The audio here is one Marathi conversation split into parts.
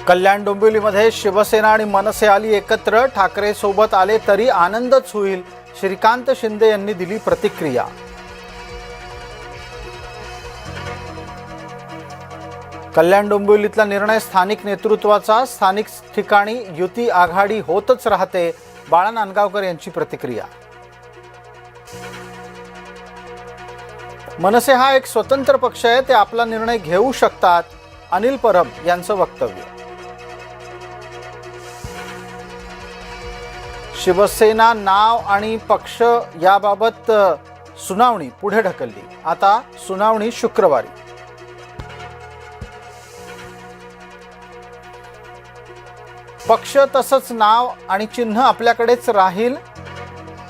कल्याण डोंबिवलीमध्ये शिवसेना आणि मनसे आली एकत्र. ठाकरे सोबत आले तरी आनंदच होईल, श्रीकांत शिंदे यांनी दिली प्रतिक्रिया. कल्याण डोंबिवलीतला निर्णय स्थानिक नेतृत्वाचा. स्थानिक ठिकाणी युती आघाडी होतच राहते, बाळा नांदगावकर यांची प्रतिक्रिया. मनसे हा एक स्वतंत्र पक्ष आहे, ते आपला निर्णय घेऊ शकतात, अनिल परब यांचं वक्तव्य. शिवसेना नाव आणि पक्ष याबाबत सुनावणी पुढे ढकलली. आता सुनावणी शुक्रवारी. पक्ष तसंच नाव आणि चिन्ह आपल्याकडेच राहील,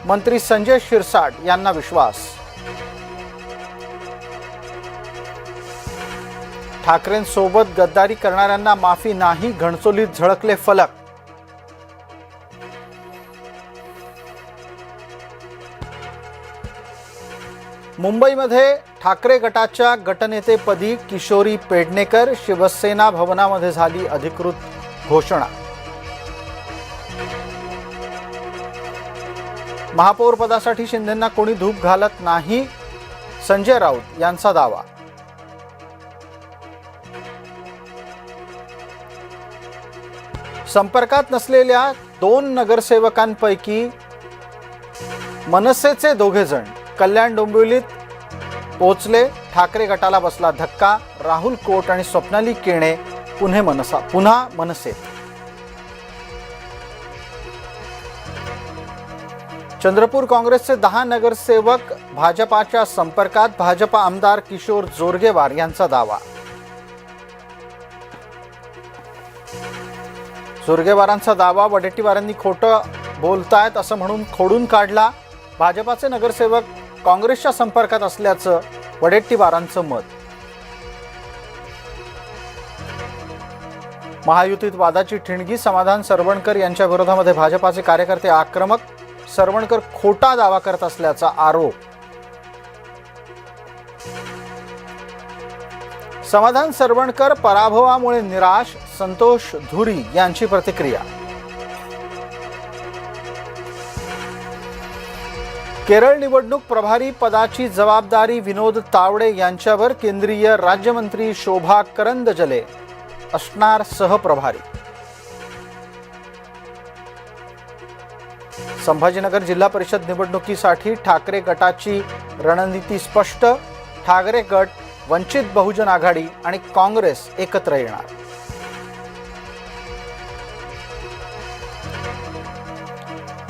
मंत्री संजय शिरसाट यांना विश्वास. ठाकरेंसोबत गद्दारी करणाऱ्यांना माफी नाही, घणसोलीत झळकले फलक. मुंबईमध्ये ठाकरे गटाच्या गटनेतेपदी किशोरी पेडणेकर. शिवसेना भवनामध्ये झाली अधिकृत घोषणा. महापौर पदासाठी शिंदेंना कोणी धूप घालत नाही, संजय राऊत यांचा दावा. संपर्कात नसलेल्या 2 नगरसेवकांपैकी मनसेचे 2 जण कल्याण डोंबिवलीत पोहोचले. ठाकरे गटाला बसला धक्का. राहुल कोट आणि स्वप्नाली केणे पुन्हा मनसेत. चंद्रपूर काँग्रेसचे 10 नगरसेवक भाजपाच्या संपर्कात. भाजपा आमदार किशोर जोरगेवार यांचा दावा. जोरगेवारांचा दावा वडेट्टीवारांनी खोटं बोलतायत असं म्हणून खोडून काढला. भाजपाचे नगरसेवक काँग्रेसच्या संपर्कात असल्याचं वडेट्टीवारांचं मत. महायुतीत वादाची ठिणगी. समाधान सरवणकर यांच्या विरोधामध्ये भाजपाचे कार्यकर्ते आक्रमक. सरवणकर खोटा दावा करत असल्याचा आरोप. समाधान सरवणकर पराभवामुळे निराश. संतोष धुरी यांची प्रतिक्रिया. केरळ निवडणूक प्रभारी पदाची जबाबदारी विनोद तावडे यांच्यावर. केंद्रीय राज्यमंत्री शोभा करंदजले असणार सहप्रभारी. संभाजीनगर जिल्हा परिषद निवडणुकीसाठी ठाकरे गटाची रणनीती स्पष्ट. ठाकरे गट, वंचित बहुजन आघाडी आणि काँग्रेस एकत्र येणार.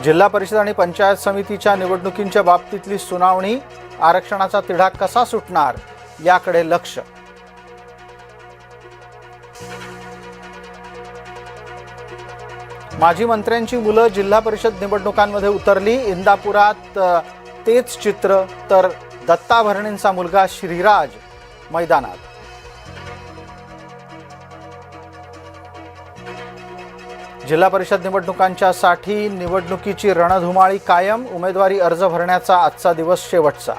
जिल्हा परिषद आणि पंचायत समितीच्या निवडणुकींच्या बाबतीतली सुनावणी. आरक्षणाचा तिढा कसा सुटणार याकडे लक्ष. माजी मंत्र्यांची मुलं जिल्हा परिषद निवडणुकांमध्ये उतरली. इंदापुरात तेच चित्र, तर दत्ता भरणेंचा मुलगा श्रीराज मैदानात. जिल्हा परिषद निवडणुकांच्यासाठी निवडणुकीची रणधुमाळी कायम. उमेदवारी अर्ज भरण्याचा आजचा दिवस शेवटचा.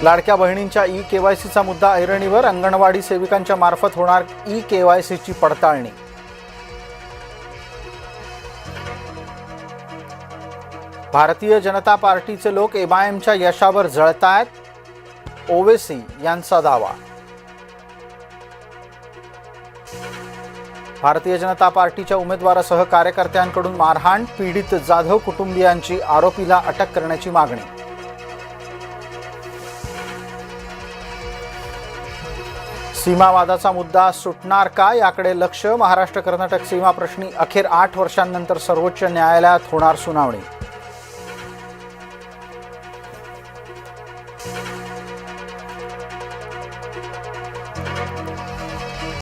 लाडक्या बहिणींच्या ई-केवायसीचा मुद्दा ऐरणीवर. अंगणवाडी सेविकांच्या मार्फत होणार ई-केवायसीची पडताळणी. भारतीय जनता पार्टीचे लोक एमआयएमच्या यशावर जळतायत, ओवेसी यांचा दावा. भारतीय जनता पार्टीच्या उमेदवारासह कार्यकर्त्यांकडून मारहाण. पीडित जाधव कुटुंबियांची आरोपीला अटक करण्याची मागणी. सीमावादाचा मुद्दा सुटणार का याकडे लक्ष. महाराष्ट्र कर्नाटक सीमा प्रश्नी अखेर 8 वर्षांनंतर सर्वोच्च न्यायालयात होणार सुनावणी.